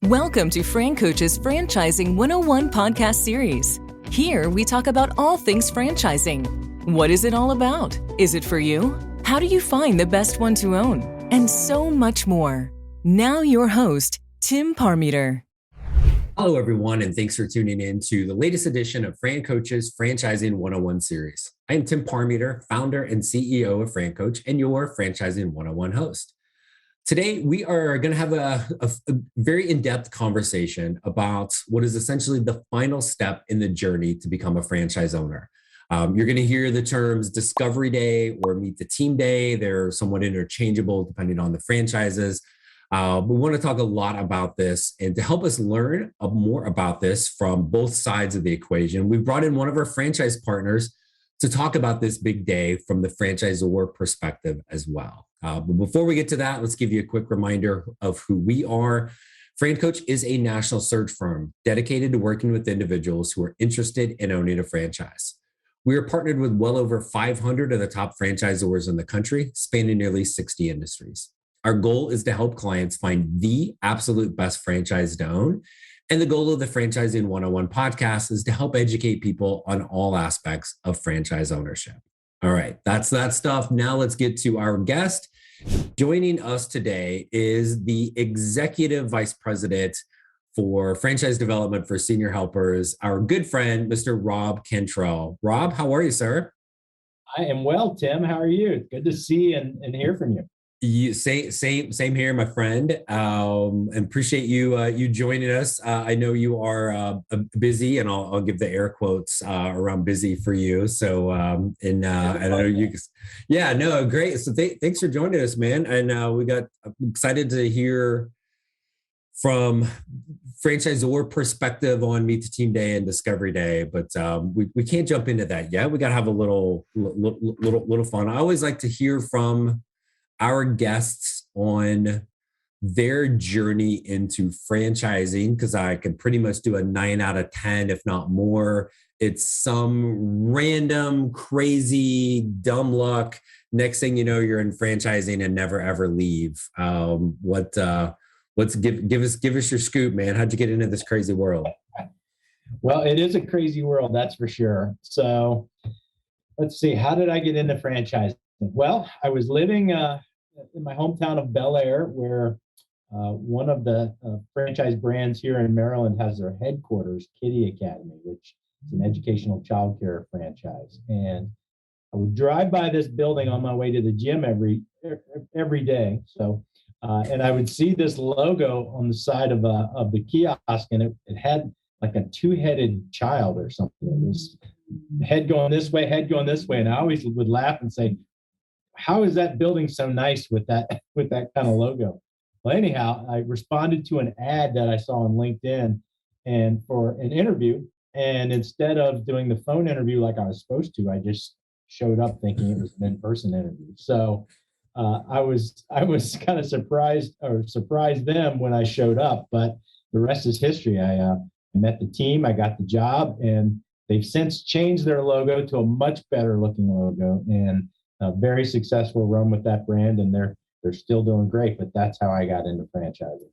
Welcome to FranCoach's Franchising 101 podcast series. Here we talk about all things franchising. What is it all about? Is it for you? How do you find the best one to own? And so much more. Now your host, Tim Parmeter. Hello, everyone, and thanks for tuning in to the latest edition of FranCoach's Franchising 101 series. I am Tim Parmeter, founder and CEO of FranCoach, and your Franchising 101 host. Today, we are going to have a very in-depth conversation about what is essentially the final step in the journey to become a franchise owner. You're going to hear the terms Discovery Day or Meet the Team Day. They're somewhat interchangeable depending on the franchises. We want to talk a lot about this, and to help us learn more about this from both sides of the equation, we've brought in one of our franchise partners to talk about this big day from the franchisor perspective as well. But before we get to that, let's give you a quick reminder of who we are. FranCoach is a national search firm dedicated to working with individuals who are interested in owning a franchise. We are partnered with well over 500 of the top franchisors in the country, spanning nearly 60 industries. Our goal is to help clients find the absolute best franchise to own. And the goal of the Franchising 101 podcast is to help educate people on all aspects of franchise ownership. All right, that's that stuff. Now let's get to our guest. Joining us today is the Executive Vice President for Franchise Development for Senior Helpers, our good friend, Mr. Rob Cantrell. Rob, how are you, sir? I am well, Tim. How are you? Good to see and hear from you. Same here, my friend. And appreciate you joining us. I know you are busy, and I'll give the air quotes around busy for you. So and I know you, yeah, no, great. So thanks for joining us, man. And I'm excited to hear from franchisor perspective on Meet the Team Day and Discovery Day, but we can't jump into that yet. We got to have a little fun. I always like to hear from our guests on their journey into franchising, because I can pretty much do a 9 out of 10, if not more. It's some random, crazy, dumb luck. Next thing you know, you're in franchising and never ever leave. Give us your scoop, man. How'd you get into this crazy world? Well, it is a crazy world, that's for sure. So let's see. How did I get into franchising? Well, I was living in my hometown of Bel Air, where one of the franchise brands here in Maryland has their headquarters, Kiddie Academy, which is an educational childcare franchise. And I would drive by this building on my way to the gym every day. So, and I would see this logo on the side of the kiosk, and it had like a two-headed child or something. It was head going this way, head going this way. And I always would laugh and say, how is that building so nice with that kind of logo? Well, anyhow, I responded to an ad that I saw on LinkedIn and for an interview. And instead of doing the phone interview like I was supposed to, I just showed up thinking it was an in-person interview. So I was kind of surprised them when I showed up, but the rest is history. I met the team, I got the job, and they've since changed their logo to a much better looking logo, and a very successful run with that brand, and they're still doing great. But that's how I got into franchising.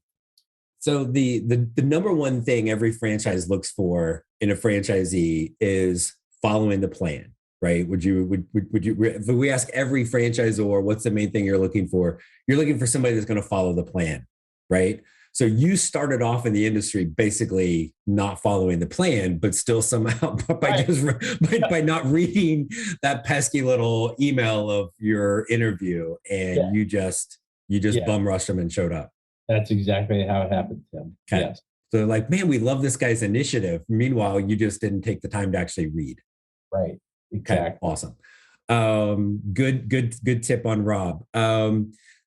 So the number one thing every franchise looks for in a franchisee is following the plan, right? Would you if we ask every franchisor what's the main thing you're looking for? You're looking for somebody that's going to follow the plan, right? So you started off in the industry basically not following the plan, but still somehow by not reading that pesky little email of your interview, and you just bum rushed them and showed up. That's exactly how it happened, Tim. Okay. Yes. So like, man, we love this guy's initiative. Meanwhile, you just didn't take the time to actually read. Right. Exactly. Okay. Awesome. Good tip on Rob.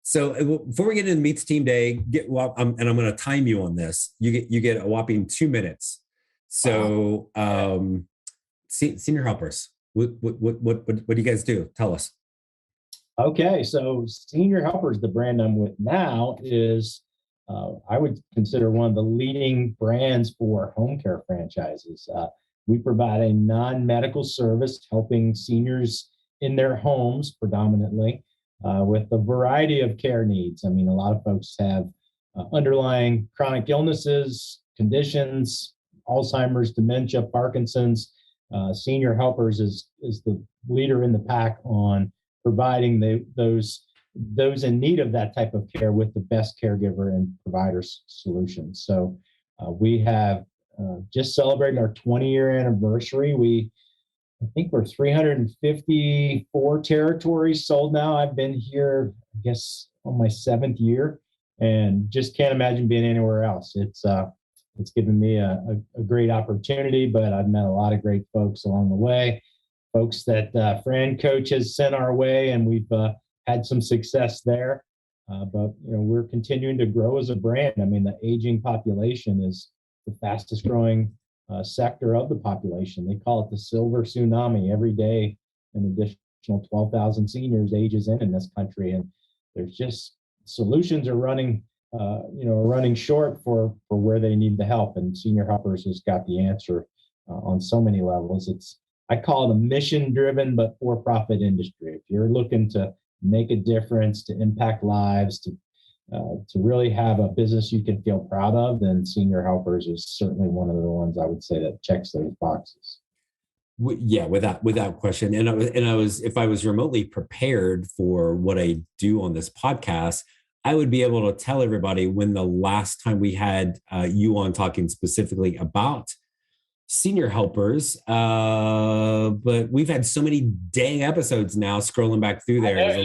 So before we get into Meet the Team Day, I'm going to time you on this. You get a whopping 2 minutes. So, senior helpers, what do you guys do? Tell us. Okay, so Senior Helpers, the brand I'm with now, is I would consider one of the leading brands for home care franchises. We provide a non-medical service helping seniors in their homes predominantly with a variety of care needs. I mean, a lot of folks have underlying chronic illnesses, conditions, Alzheimer's, dementia, Parkinson's. Senior Helpers is the leader in the pack on providing those in need of that type of care with the best caregiver and provider solutions. So we have just celebrated our 20-year anniversary. I think we're 354 territories sold now. I've been here, I guess, on my 7th year, and just can't imagine being anywhere else. It's given me a great opportunity, but I've met a lot of great folks along the way, folks that FranCoach has sent our way, and we've had some success there. But we're continuing to grow as a brand. I mean, the aging population is the fastest growing sector of the population. They call it the silver tsunami. Every day, an additional 12,000 seniors ages in this country, and there's just solutions are running short for where they need the help, and Senior Helpers has got the answer on so many levels. I call it a mission-driven but for-profit industry. If you're looking to make a difference, to impact lives, to really have a business you can feel proud of, then Senior Helpers is certainly one of the ones I would say that checks those boxes. Yeah, without question. And I was if I was remotely prepared for what I do on this podcast, I would be able to tell everybody when the last time we had you on talking specifically about Senior Helpers. But we've had so many dang episodes now. Scrolling back through there,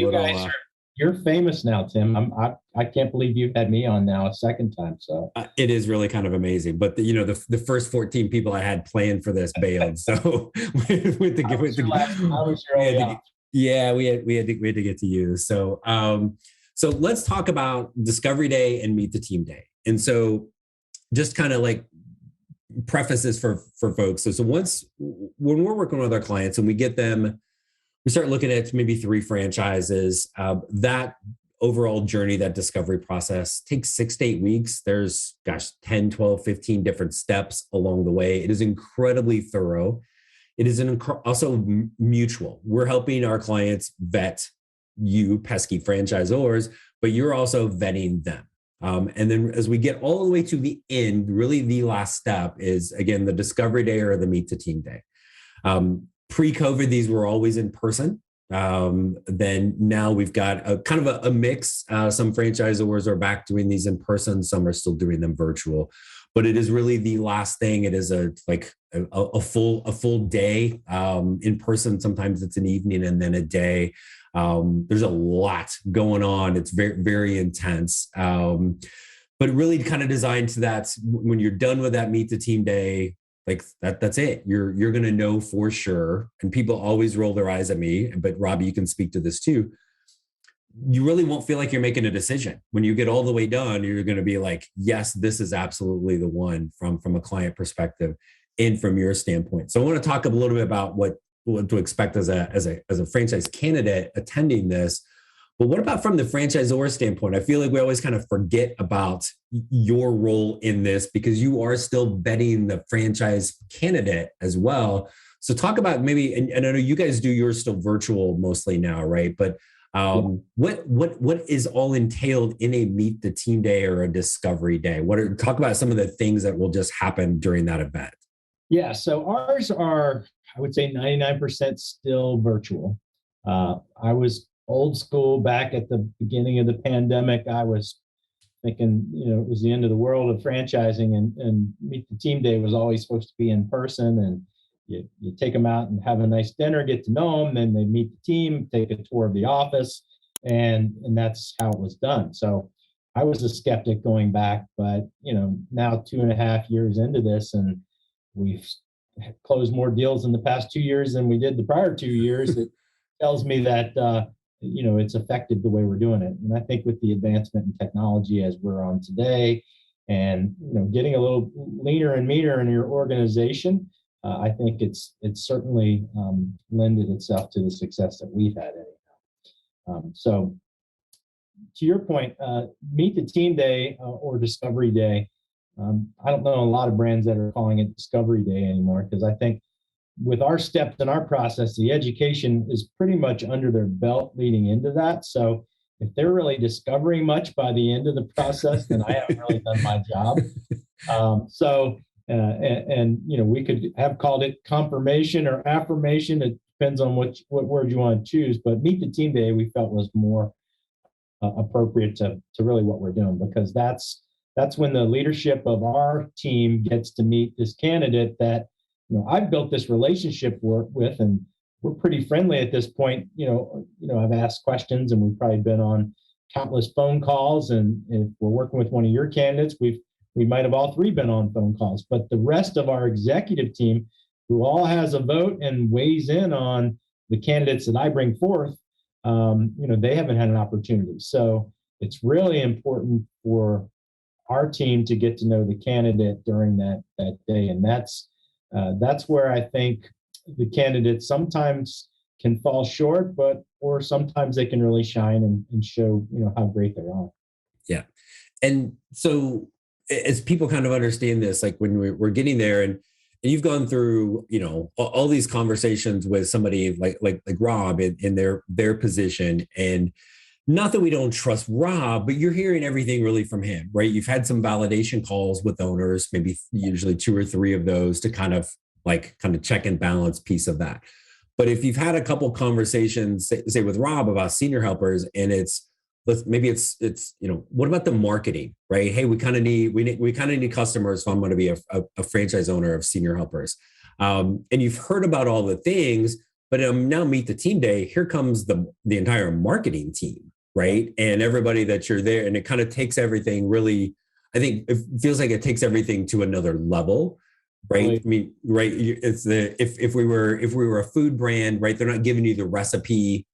you're famous now, Tim. I can't believe you've had me on now a second time. So it is really kind of amazing. But the first 14 people I had planned for this bailed. So we had to get to you. So let's talk about Discovery Day and Meet the Team Day. And so just kind of like prefaces for folks. So when we're working with our clients and we get them, we start looking at maybe 3 franchises. That overall journey, that discovery process takes 6 to 8 weeks. There's 10, 12, 15 different steps along the way. It is incredibly thorough. It is also mutual. We're helping our clients vet you pesky franchisors, but you're also vetting them. And then as we get all the way to the end, really the last step is, again, the Discovery Day or the Meet the Team Day. Pre-COVID, these were always in person. Then now we've got a kind of a mix. Some franchisors are back doing these in person. Some are still doing them virtual. But it is really the last thing. It is a full day in person. Sometimes it's an evening and then a day. There's a lot going on. It's very, very intense. But really kind of designed to that. When you're done with that Meet the Team Day, like that's it. You're going to know for sure. And people always roll their eyes at me, but Robbie, you can speak to this too. You really won't feel like you're making a decision. When you get all the way done, you're going to be like, yes, this is absolutely the one from a client perspective and from your standpoint. So I want to talk a little bit about what to expect as a franchise candidate attending this. But what about from the franchisor standpoint? I feel like we always kind of forget about your role in this because you are still vetting the franchise candidate as well. So talk about maybe, and I know you guys do yours still virtual mostly now, right? But what is all entailed in a Meet the Team Day or a Discovery Day? Talk about some of the things that will just happen during that event. Yeah, so ours are, I would say 99% still virtual. I was old school back at the beginning of the pandemic. I was thinking, it was the end of the world of franchising, and Meet the Team Day was always supposed to be in person, and you take them out and have a nice dinner, get to know them, then they meet the team, take a tour of the office, and that's how it was done. So I was a skeptic going back, but now 2.5 years into this, and we've closed more deals in the past 2 years than we did the prior 2 years. It tells me that it's effective the way we're doing it. And I think with the advancement in technology as we're on today, and getting a little leaner and meaner in your organization, I think it's certainly lended itself to the success that we've had anyhow. So to your point, Meet the Team Day or Discovery Day, I don't know a lot of brands that are calling it Discovery Day anymore, because I think with our steps in our process, the education is pretty much under their belt leading into that. So if they're really discovering much by the end of the process, then I haven't really done my job. We could have called it confirmation or affirmation. It depends on what word you want to choose. But Meet the Team Day, we felt was more appropriate to really what we're doing, because that's when the leadership of our team gets to meet this candidate that I've built this relationship with, and we're pretty friendly at this point. I've asked questions, and we've probably been on countless phone calls. And if we're working with one of your candidates, we might have all three been on phone calls. But the rest of our executive team, who all has a vote and weighs in on the candidates that I bring forth, they haven't had an opportunity. So it's really important for our team to get to know the candidate during that day, and that's where I think the candidates sometimes can fall short, or sometimes they can really shine and show how great they are. Yeah, and so as people kind of understand this, like when we're getting there, and you've gone through all these conversations with somebody like Rob in their position, and not that we don't trust Rob, but you're hearing everything really from him, right? You've had some validation calls with owners, maybe usually 2 or 3 of those to kind of check and balance piece of that. But if you've had a couple conversations, say with Rob about senior helpers, and it's what about the marketing, right? Hey, we kind of need customers if I'm going to be a franchise owner of senior helpers. And you've heard about all the things, but now Meet the Team Day, here comes the entire marketing team, right? And everybody that you're there, and it kind of takes everything really, I think it feels like it takes everything to another level, right? I mean, right. It's if we were a food brand, right? They're not giving you the recipe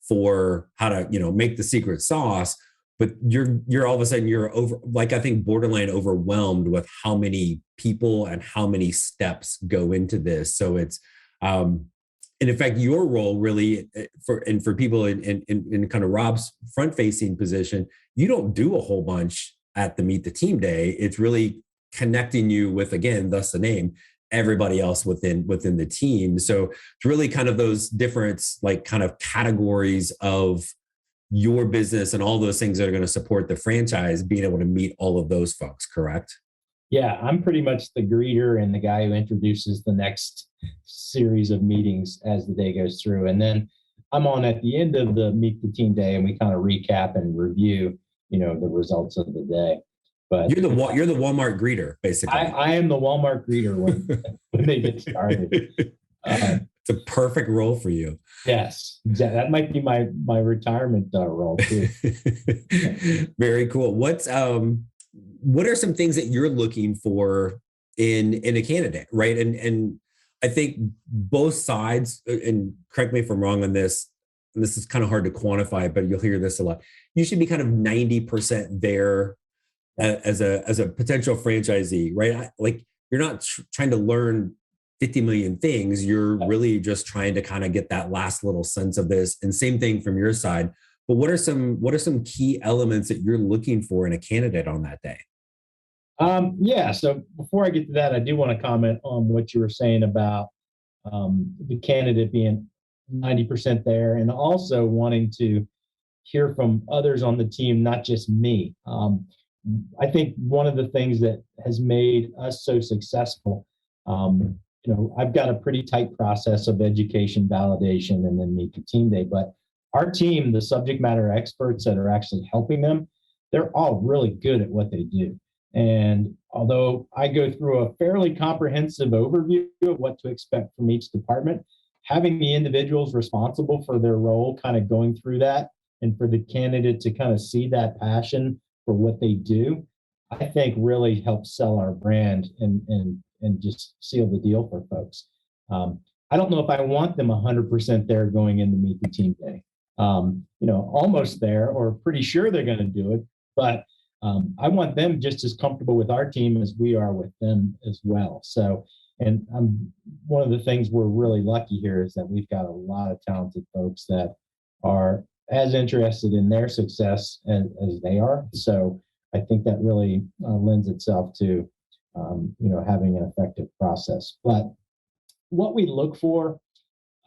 for how to, make the secret sauce, but you're all of a sudden you're over, like, I think borderline overwhelmed with how many people and how many steps go into this. So it's, and in fact, your role really for people in kind of Rob's front facing position, you don't do a whole bunch at the Meet the Team Day. It's really connecting you with, again, thus the name, everybody else within the team. So it's really kind of those different kind of categories of your business and all those things that are going to support the franchise, being able to meet all of those folks, correct? Yeah, I'm pretty much the greeter and the guy who introduces the next series of meetings as the day goes through. And then I'm on at the end of the Meet the Team Day, and we kind of recap and review, the results of the day. But you're the Walmart greeter, basically. I am the Walmart greeter when they get started. It's a perfect role for you. Yes, exactly. That might be my retirement role too. Very cool. What are some things that you're looking for in a candidate, right? And I think both sides, and correct me if I'm wrong on this, and this is kind of hard to quantify, but you'll hear this a lot. You should be kind of 90% there as a potential franchisee, right? Like, you're not trying to learn 50 million things. You're really just trying to kind of get that last little sense of this. And same thing from your side. But what are some key elements that you're looking for in a candidate on that day? So before I get to that, I do want to comment on what you were saying about the candidate being 90% there, and also wanting to hear from others on the team, not just me. I think one of the things that has made us so successful, I've got a pretty tight process of education, validation, and then Meet the Team Day. But our team, the subject matter experts that are actually helping them, they're all really good at what they do. And although I go through a fairly comprehensive overview of what to expect from each department, having the individuals responsible for their role kind of going through that, and for the candidate to kind of see that passion for what they do, I think really helps sell our brand and just seal the deal for folks. I don't know if I want them 100% there going into Meet the Team Day. Almost there, or pretty sure they're going to do it, but I want them just as comfortable with our team as we are with them as well. So, and one of the things we're really lucky here is that we've got a lot of talented folks that are as interested in their success as they are. So I think that really lends itself to, having an effective process. But what we look for,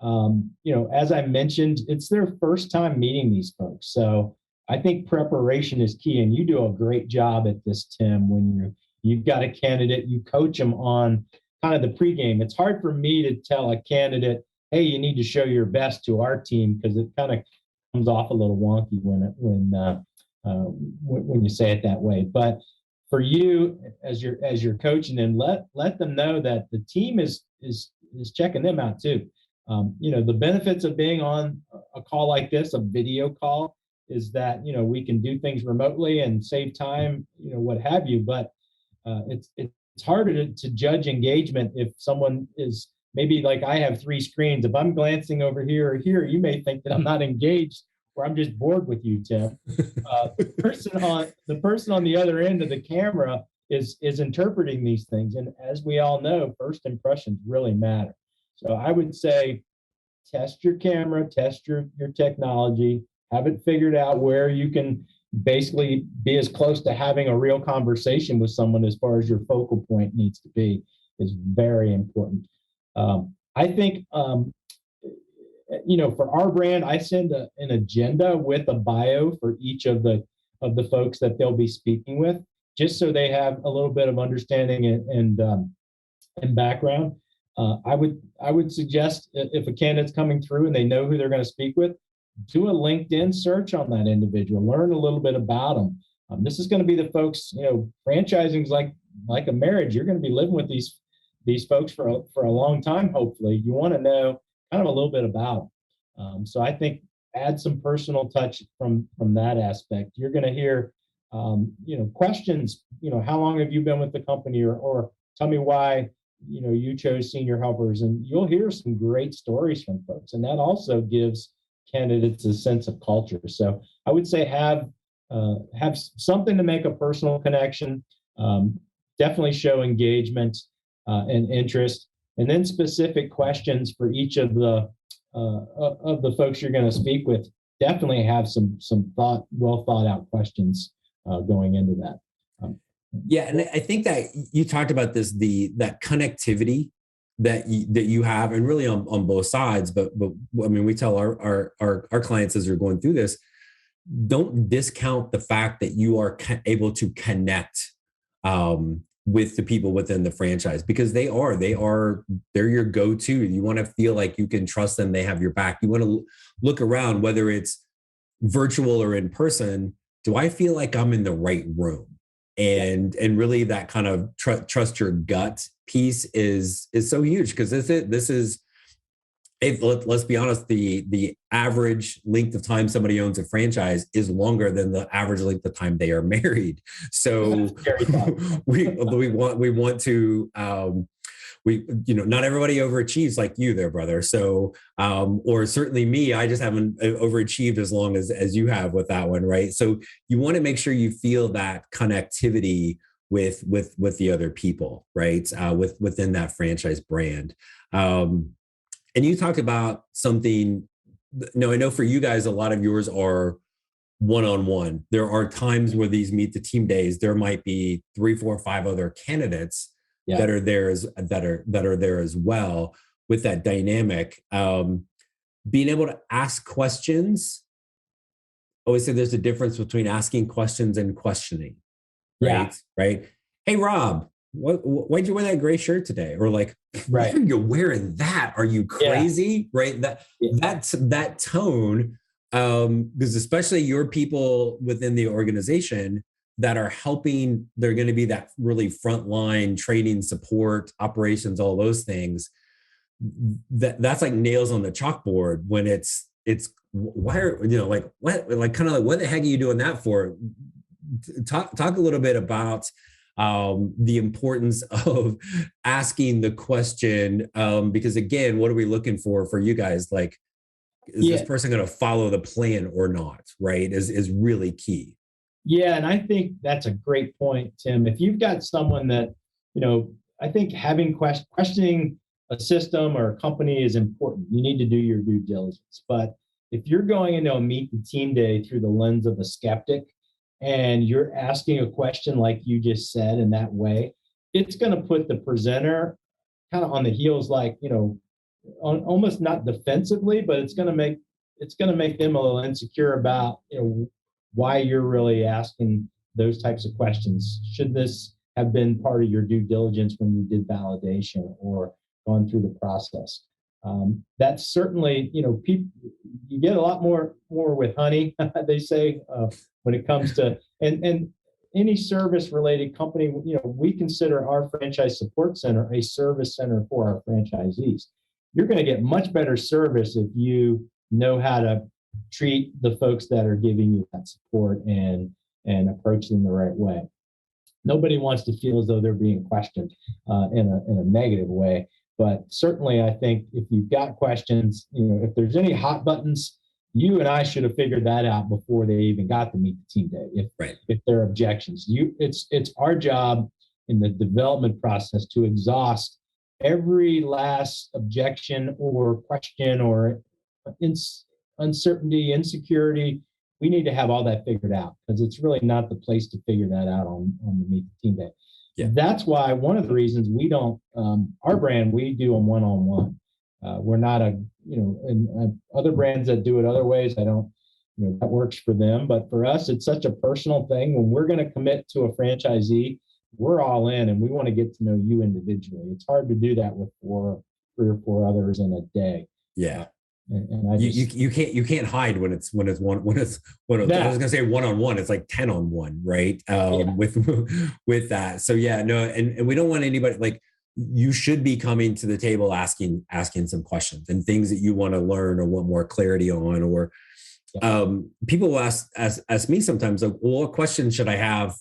as I mentioned, it's their first time meeting these folks. So I think preparation is key, and you do a great job at this, Tim. When you've got a candidate, you coach them on kind of the pregame. It's hard for me to tell a candidate, "Hey, you need to show your best to our team," because it kind of comes off a little wonky when you say it that way. But for you, as you're coaching them, let them know that the team is checking them out too. The benefits of being on a call like this, a video call, is that we can do things remotely and save time, what have you. But it's harder to judge engagement if someone is maybe like I have three screens. If I'm glancing over here or here, you may think that I'm not engaged or I'm just bored with you, Tim. The person on the other end of the camera is interpreting these things, and as we all know, first impressions really matter. So I would say test your camera, test your technology, have it figured out where you can basically be as close to having a real conversation with someone as far as your focal point needs to be is very important. I think, for our brand, I send an agenda with a bio for each of the folks that they'll be speaking with, just so they have a little bit of understanding and background. I would suggest if a candidate's coming through and they know who they're going to speak with, do a LinkedIn search on that individual, learn a little bit about them. This is going to be the folks, franchising is like a marriage. You're going to be living with these folks for a long time. Hopefully you want to know kind of a little bit about them. So I think add some personal touch from that aspect. You're going to hear, questions, how long have you been with the company, or tell me why, you chose senior helpers, and you'll hear some great stories from folks. And that also gives candidates a sense of culture. So I would say have something to make a personal connection, definitely show engagement and interest, and then specific questions for each of the folks you're going to speak with. Definitely have some well thought out questions going into that. Yeah, and I think that you talked about this, that connectivity that you have, and really on both sides. But I mean, we tell our clients as they're going through this, don't discount the fact that you are able to connect with the people within the franchise, because they're your go-to. You want to feel like you can trust them. They have your back. You want to look around, whether it's virtual or in person. Do I feel like I'm in the right room? And really that kind of trust your gut piece is so huge, because this is let's be honest, the average length of time somebody owns a franchise is longer than the average length of time they are married. So we want to not everybody overachieves like you there, brother. So or certainly me, I just haven't overachieved as long as you have with that one, right? So you want to make sure you feel that connectivity with the other people, right? Within that franchise brand. And you talked about something. No, I know for you guys, a lot of yours are one-on-one. There are times where these meet the team days, there might be 3, 4, 5 other candidates that are there as well with that dynamic. Being able to ask questions. I always say there's a difference between asking questions and questioning. Right. Right. Hey, Rob, why'd you wear that gray shirt today? Or like, why are you wearing that? Are you crazy? Yeah. Right. That tone, because especially your people within the organization that are helping, they're going to be that really frontline training, support, operations, all those things. That's like nails on the chalkboard when it's why are what the heck are you doing that for? Talk a little bit about the importance of asking the question, because again, what are we looking for you guys? Like, is this person going to follow the plan or not? Right? Is really key. Yeah. And I think that's a great point, Tim. If you've got someone that, I think having questioning a system or a company is important. You need to do your due diligence. But if you're going into a meet the team day through the lens of a skeptic, and you're asking a question like you just said in that way, it's going to put the presenter kind of on the heels, like, almost not defensively, but it's going to make them a little insecure about, why you're really asking those types of questions. Should this have been part of your due diligence when you did validation or gone through the process? That's certainly, people, you get a lot more with honey, they say, when it comes to, and any service related company, we consider our franchise support center a service center for our franchisees. You're going to get much better service if you know how to treat the folks that are giving you that support and approach them the right way. Nobody wants to feel as though they're being questioned in a negative way. But certainly, I think if you've got questions, if there's any hot buttons, you and I should have figured that out before they even got to meet the team day. If there are objections, it's our job in the development process to exhaust every last objection or question or uncertainty, insecurity. We need to have all that figured out, because it's really not the place to figure that out on the meet the team day. Yeah. That's why one of the reasons we don't, our brand, we do them one-on-one. We're not and other brands that do it other ways, I don't, that works for them. But for us, it's such a personal thing. When we're going to commit to a franchisee, we're all in, and we want to get to know you individually. It's hard to do that with 3 or 4 others in a day. Yeah. And I just, you can't hide when it's I was gonna say one-on-one, it's like 10-on-1, right? With that. So yeah, no, and we don't want anybody, like, you should be coming to the table asking some questions and things that you want to learn or want more clarity on, or people will ask me sometimes, like, well, what questions should I have,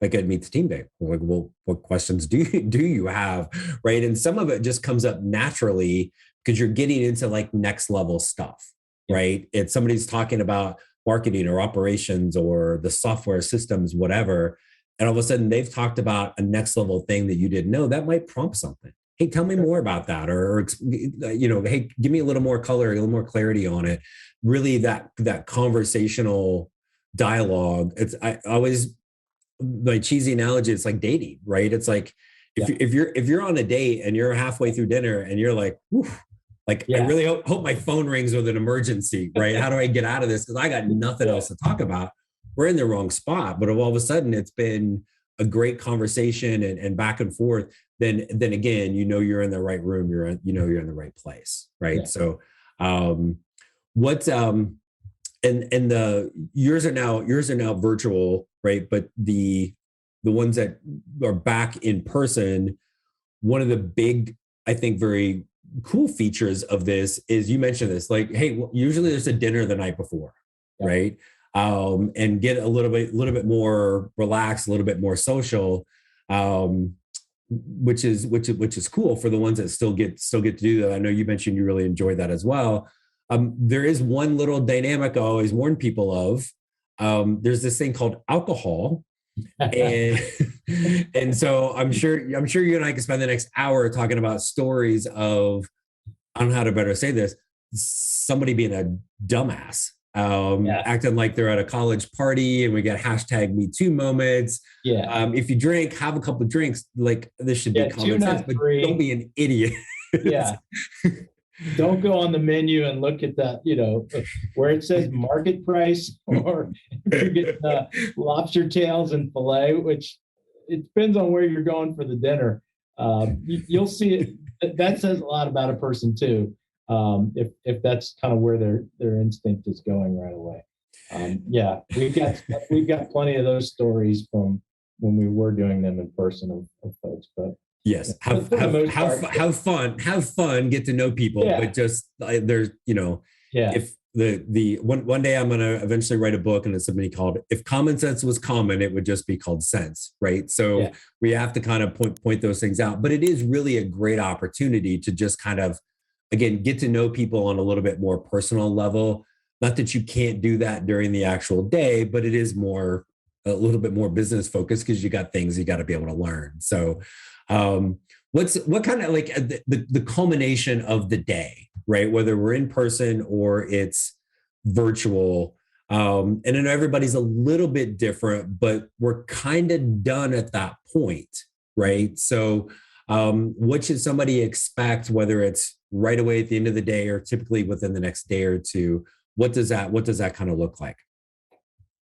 like, at Meet the Team Day? I'm like, well, what questions do you have, right? And some of it just comes up naturally because you're getting into like next level stuff, right? It's somebody's talking about marketing or operations or the software systems, whatever. And all of a sudden they've talked about a next level thing that you didn't know. That might prompt something. Hey, tell me more about that. Or hey, give me a little more color, a little more clarity on it. Really that conversational dialogue. I always, my cheesy analogy, it's like dating, right? It's like, if you're on a date and you're halfway through dinner and you're like, whew, I really hope my phone rings with an emergency, right? How do I get out of this? Because I got nothing else to talk about. We're in the wrong spot. But if all of a sudden it's been a great conversation and back and forth, then again, you're in the right room. You're in the right place, right? Yeah. So, what's and the yours are now virtual, right? But the ones that are back in person, one of the big, I think, very cool features of this is, you mentioned this, like, hey, usually there's a dinner the night before, right? And get a little bit more relaxed, a little bit more social, which is cool for the ones that still get to do that. I know you mentioned you really enjoyed that as well. There is one little dynamic I always warn people of. There's this thing called alcohol. And so I'm sure you and I can spend the next hour talking about stories of, I don't know how to better say this, somebody being a dumbass, acting like they're at a college party, and we get #MeToo moments. Yeah. If you drink, have a couple of drinks. Like, this should be common sense, but don't be an idiot. Yeah. Don't go on the menu and look at that, where it says market price, or you get lobster tails and filet, which it depends on where you're going for the dinner. You'll see it. That says a lot about a person too. If that's kind of where their instinct is going right away. We've got plenty of those stories from when we were doing them in person of folks, but. Yes, have fun, get to know people, but just there's, if the one day I'm going to eventually write a book, and it's something called "If Common Sense Was Common, It Would Just Be Called Sense," right? So we have to kind of point those things out, but it is really a great opportunity to just kind of, again, get to know people on a little bit more personal level. Not that you can't do that during the actual day, but it is a little bit more business focused, because you got things you got to be able to learn. So what kind of, like, the culmination of the day, right? Whether we're in person or it's virtual. And I know everybody's a little bit different, but we're kind of done at that point, right? So what should somebody expect, whether it's right away at the end of the day or typically within the next day or two? What does that kind of look like?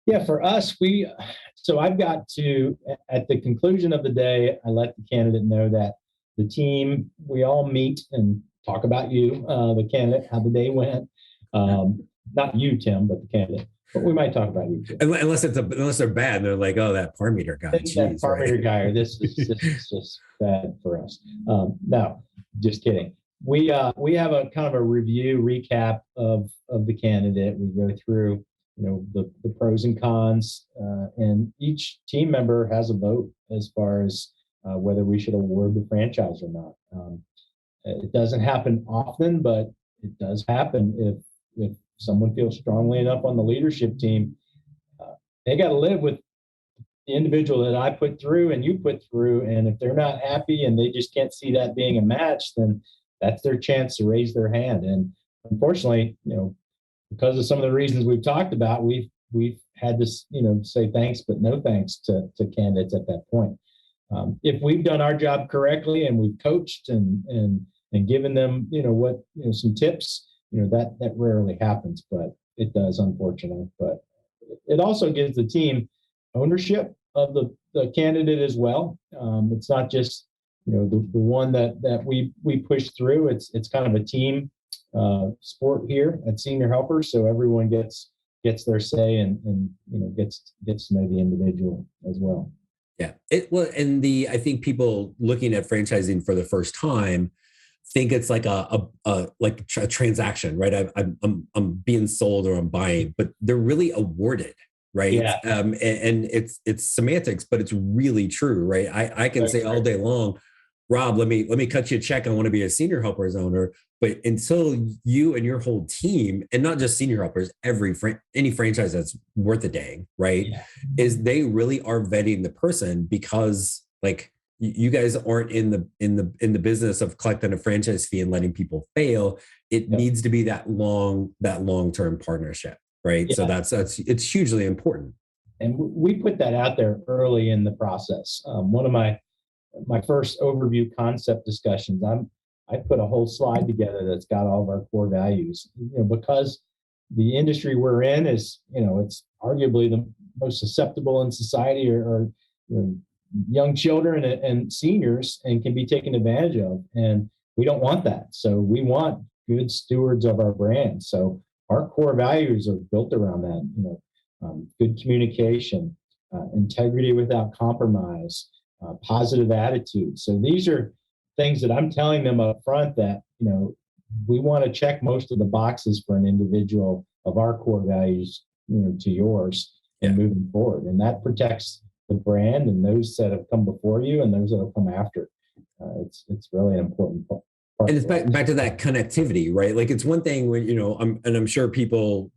Yeah, for us, so I've got to, at the conclusion of the day, I let the candidate know that the team, we all meet and talk about you, the candidate, how the day went. Not you, Tim, but the candidate. But we might talk about you too. Unless they're bad, they're like, oh, that par meter guy. That par meter guy, or this is just bad for us. No, just kidding. We have a kind of a review recap of the candidate. We go through, the pros and cons, and each team member has a vote as far as whether we should award the franchise or not. It doesn't happen often, but it does happen if someone feels strongly enough on the leadership team. They got to live with the individual that I put through and you put through. And if they're not happy and they just can't see that being a match, then that's their chance to raise their hand. And unfortunately, because of some of the reasons we've talked about, we've had to, say thanks, but no thanks to candidates at that point. If we've done our job correctly and we've coached and given them, some tips, that rarely happens, but it does, unfortunately. But it also gives the team ownership of the candidate as well. It's not just, the one that we push through. It's kind of a team sport here at Senior Helpers. So everyone gets their say and gets to know the individual as well. Yeah. I think people looking at franchising for the first time think it's like a transaction, right? I'm being sold or I'm buying, but they're really awarded, right? Yeah. And it's semantics, but it's really true, right? I can say all day long, Rob, let me cut you a check. I want to be a Senior Helpers owner. But until you and your whole team, and not just Senior Helpers, any franchise that's worth a dang, right? Yeah. Is they really are vetting the person, because like you guys aren't in the business of collecting a franchise fee and letting people fail. It needs to be that long-term partnership, right? Yeah. So it's hugely important. And we put that out there early in the process. One of my first overview concept discussions, I put a whole slide together that's got all of our core values, because the industry we're in is, it's arguably the most susceptible in society, or young children and seniors, and can be taken advantage of. And we don't want that. So we want good stewards of our brand. So our core values are built around that, good communication, integrity without compromise, positive attitude. So these are things that I'm telling them up front that, we want to check most of the boxes for an individual of our core values, to yours, and moving forward. And that protects the brand and those that have come before you and those that will come after. It's really an important part. And it's back to that connectivity, right? Like, it's one thing when, I'm sure people,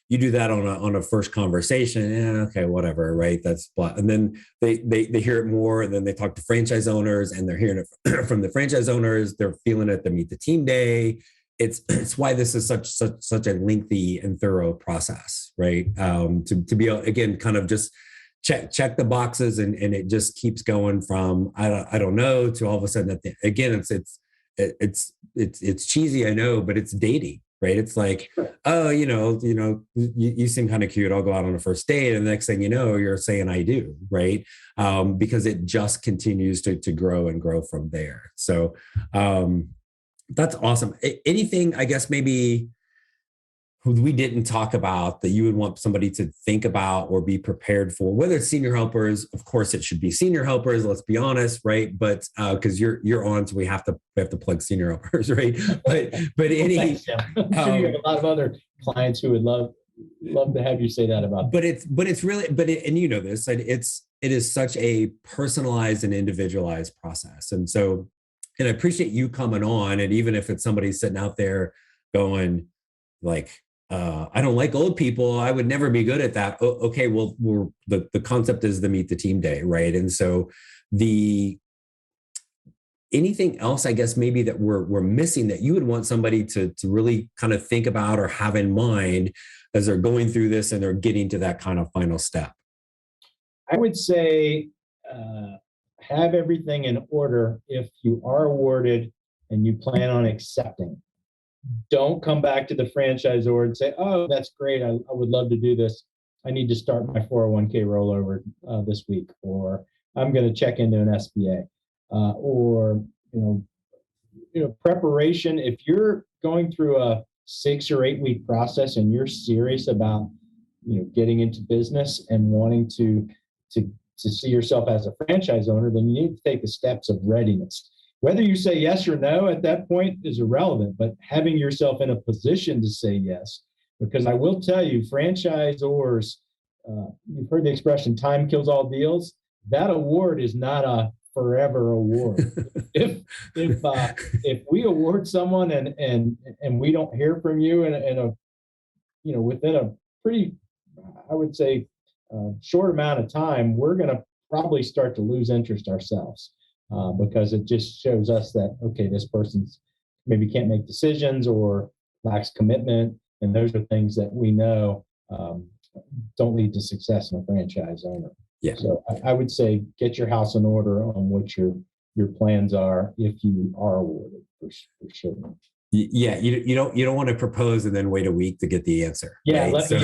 you do that on a first conversation. Yeah, okay, whatever, right? That's blah. And then they hear it more, and then they talk to franchise owners, and they're hearing it from the franchise owners. They're feeling it. They meet the team day. It's why this is such a lengthy and thorough process, right? To be able, again, kind of just check the boxes, and it just keeps going from I don't know to all of a sudden again it's cheesy, I know, but it's dating. Right. It's like, oh, you seem kind of cute. I'll go out on a first date. And the next thing you know, you're saying I do. Right. Because it just continues to grow and grow from there. So that's awesome. Anything, I guess, maybe we didn't talk about that you would want somebody to think about or be prepared for, whether it's Senior Helpers? Of course, it should be Senior Helpers. Let's be honest, right? But because you're on, so we have to plug Senior Helpers, right? But any, I'm sure you have a lot of other clients who would love to have you say that about. But it's really, and you know this, it is such a personalized and individualized process, and so, and I appreciate you coming on, and even if it's somebody sitting out there going like, I don't like old people, I would never be good at that. Okay, well, the concept is the meet the team day, right? And so anything else, I guess, maybe that we're missing that you would want somebody to really kind of think about or have in mind as they're going through this and they're getting to that kind of final step? I would say have everything in order if you are awarded and you plan on accepting. Don't come back to the franchisor and say, oh, that's great, I would love to do this. I need to start my 401k rollover this week, or I'm going to check into an SBA, or preparation. If you're going through a 6 or 8 week process and you're serious about getting into business and wanting to see yourself as a franchise owner, then you need to take the steps of readiness. Whether you say yes or no at that point is irrelevant, but having yourself in a position to say yes, because I will tell you, franchisors, you've heard the expression, time kills all deals. That award is not a forever award. If we award someone and we don't hear from you within a pretty, I would say, short amount of time, we're going to probably start to lose interest ourselves, because it just shows us that, okay, this person's maybe can't make decisions or lacks commitment. And those are things that we know don't lead to success in a franchise owner. Yeah. So I would say get your house in order on what your plans are if you are awarded, for sure. Yeah, you don't want to propose and then wait a week to get the answer. Yeah, right? You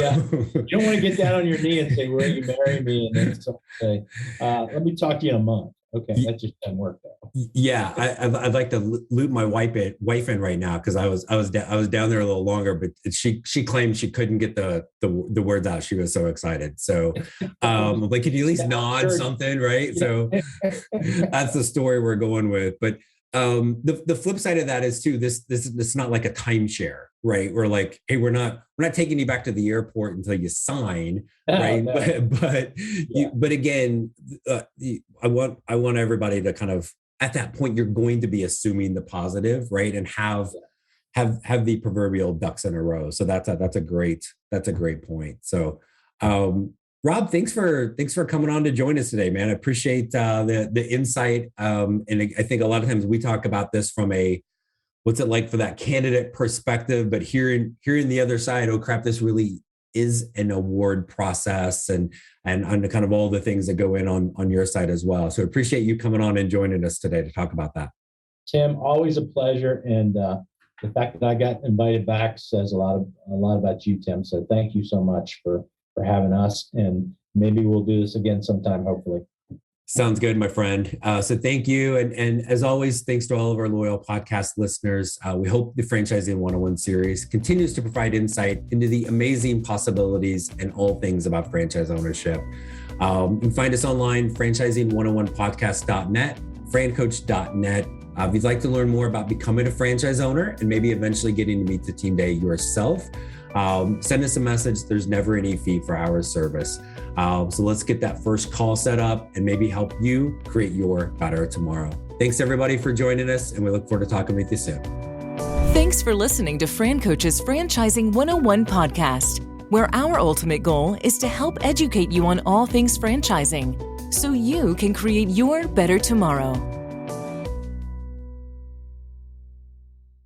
don't want to get down on your knee and say, "Will you marry me?" And then say, "Let me talk to you in a month." Okay, that just doesn't work though. Yeah, I'd like to loop my wife in right now, because I was down there a little longer, but she claimed she couldn't get the words out. She was so excited. So, like, could you at least nod something, right? So that's the story we're going with. But the flip side of that is too, this is not like a timeshare, right? We're like, hey, we're not taking you back to the airport until you sign, right? No. But again, I want everybody to kind of, at that point, you're going to be assuming the positive, right? And have the proverbial ducks in a row. So that's a great point. So, Rob, thanks for coming on to join us today, man. I appreciate the insight. And I think a lot of times we talk about this from a, what's it like for that candidate perspective, but hearing the other side, oh crap, this really is an award process, and kind of all the things that go in on your side as well. So appreciate you coming on and joining us today to talk about that. Tim, always a pleasure. And the fact that I got invited back says a lot about you, Tim. So thank you so much for having us, and maybe we'll do this again sometime, hopefully. Sounds good, my friend. So thank you. And as always, thanks to all of our loyal podcast listeners. We hope the Franchising 101 series continues to provide insight into the amazing possibilities and all things about franchise ownership. You can find us online, franchising101podcast.net, francoach.net. If you'd like to learn more about becoming a franchise owner and maybe eventually getting to meet the team day yourself, send us a message. There's never any fee for our service. So let's get that first call set up and maybe help you create your better tomorrow. Thanks everybody for joining us, and we look forward to talking with you soon. Thanks for listening to FranCoach's Franchising 101 podcast, where our ultimate goal is to help educate you on all things franchising so you can create your better tomorrow.